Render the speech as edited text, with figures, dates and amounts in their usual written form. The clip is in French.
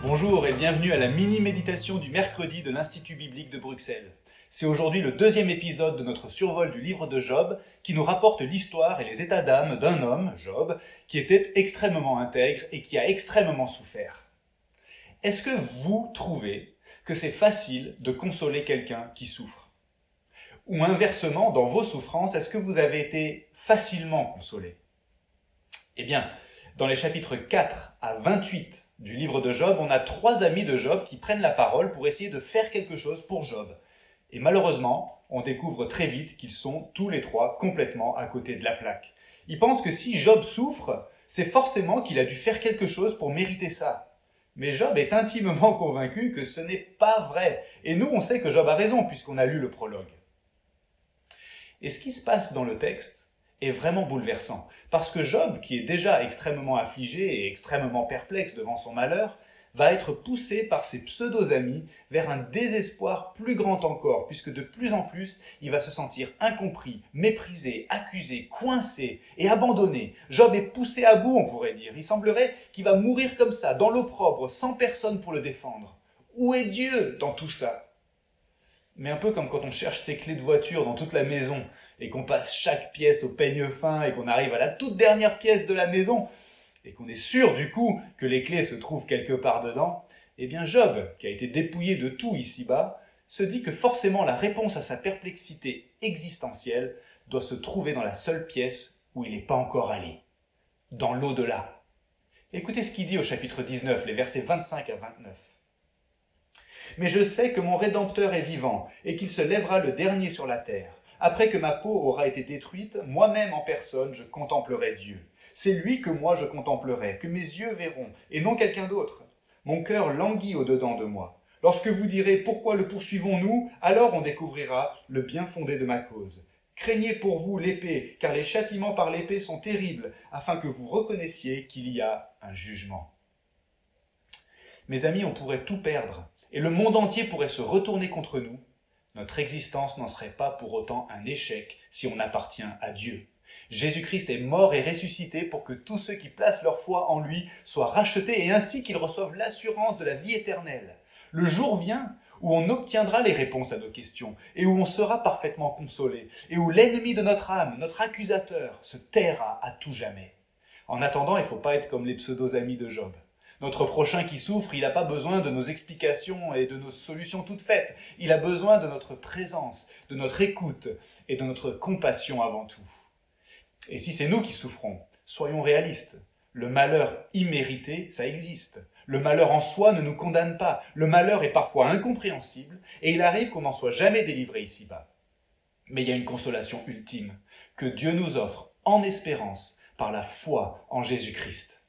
Bonjour et bienvenue à la mini-méditation du mercredi de l'Institut biblique de Bruxelles. C'est aujourd'hui le deuxième épisode de notre survol du livre de Job qui nous rapporte l'histoire et les états d'âme d'un homme, Job, qui était extrêmement intègre et qui a extrêmement souffert. Est-ce que vous trouvez que c'est facile de consoler quelqu'un qui souffre? Ou inversement, dans vos souffrances, est-ce que vous avez été facilement consolé? Eh bien, dans les chapitres 4 à 28 du livre de Job, on a trois amis de Job qui prennent la parole pour essayer de faire quelque chose pour Job. Et malheureusement, on découvre très vite qu'ils sont tous les trois complètement à côté de la plaque. Ils pensent que si Job souffre, c'est forcément qu'il a dû faire quelque chose pour mériter ça. Mais Job est intimement convaincu que ce n'est pas vrai. Et nous, on sait que Job a raison puisqu'on a lu le prologue. Et ce qui se passe dans le texte est vraiment bouleversant. Parce que Job, qui est déjà extrêmement affligé et extrêmement perplexe devant son malheur, va être poussé par ses pseudo-amis vers un désespoir plus grand encore, puisque de plus en plus, il va se sentir incompris, méprisé, accusé, coincé et abandonné. Job est poussé à bout, on pourrait dire. Il semblerait qu'il va mourir comme ça, dans l'opprobre, sans personne pour le défendre. Où est Dieu dans tout ça ? Mais un peu comme quand on cherche ses clés de voiture dans toute la maison et qu'on passe chaque pièce au peigne fin et qu'on arrive à la toute dernière pièce de la maison et qu'on est sûr du coup que les clés se trouvent quelque part dedans, eh bien Job, qui a été dépouillé de tout ici-bas, se dit que forcément la réponse à sa perplexité existentielle doit se trouver dans la seule pièce où il n'est pas encore allé, dans l'au-delà. Écoutez ce qu'il dit au chapitre 19, les versets 25 à 29. Mais je sais que mon Rédempteur est vivant, et qu'il se lèvera le dernier sur la terre. Après que ma peau aura été détruite, moi-même en personne, je contemplerai Dieu. C'est lui que moi je contemplerai, que mes yeux verront, et non quelqu'un d'autre. Mon cœur languit au-dedans de moi. Lorsque vous direz « Pourquoi le poursuivons-nous ?» alors on découvrira le bien fondé de ma cause. Craignez pour vous l'épée, car les châtiments par l'épée sont terribles, afin que vous reconnaissiez qu'il y a un jugement. Mes amis, on pourrait tout perdre, et le monde entier pourrait se retourner contre nous, notre existence n'en serait pas pour autant un échec si on appartient à Dieu. Jésus-Christ est mort et ressuscité pour que tous ceux qui placent leur foi en lui soient rachetés et ainsi qu'ils reçoivent l'assurance de la vie éternelle. Le jour vient où on obtiendra les réponses à nos questions et où on sera parfaitement consolé et où l'ennemi de notre âme, notre accusateur, se taira à tout jamais. En attendant, il ne faut pas être comme les pseudo-amis de Job. Notre prochain qui souffre, il n'a pas besoin de nos explications et de nos solutions toutes faites. Il a besoin de notre présence, de notre écoute et de notre compassion avant tout. Et si c'est nous qui souffrons, soyons réalistes. Le malheur immérité, ça existe. Le malheur en soi ne nous condamne pas. Le malheur est parfois incompréhensible et il arrive qu'on n'en soit jamais délivré ici-bas. Mais il y a une consolation ultime que Dieu nous offre en espérance par la foi en Jésus-Christ.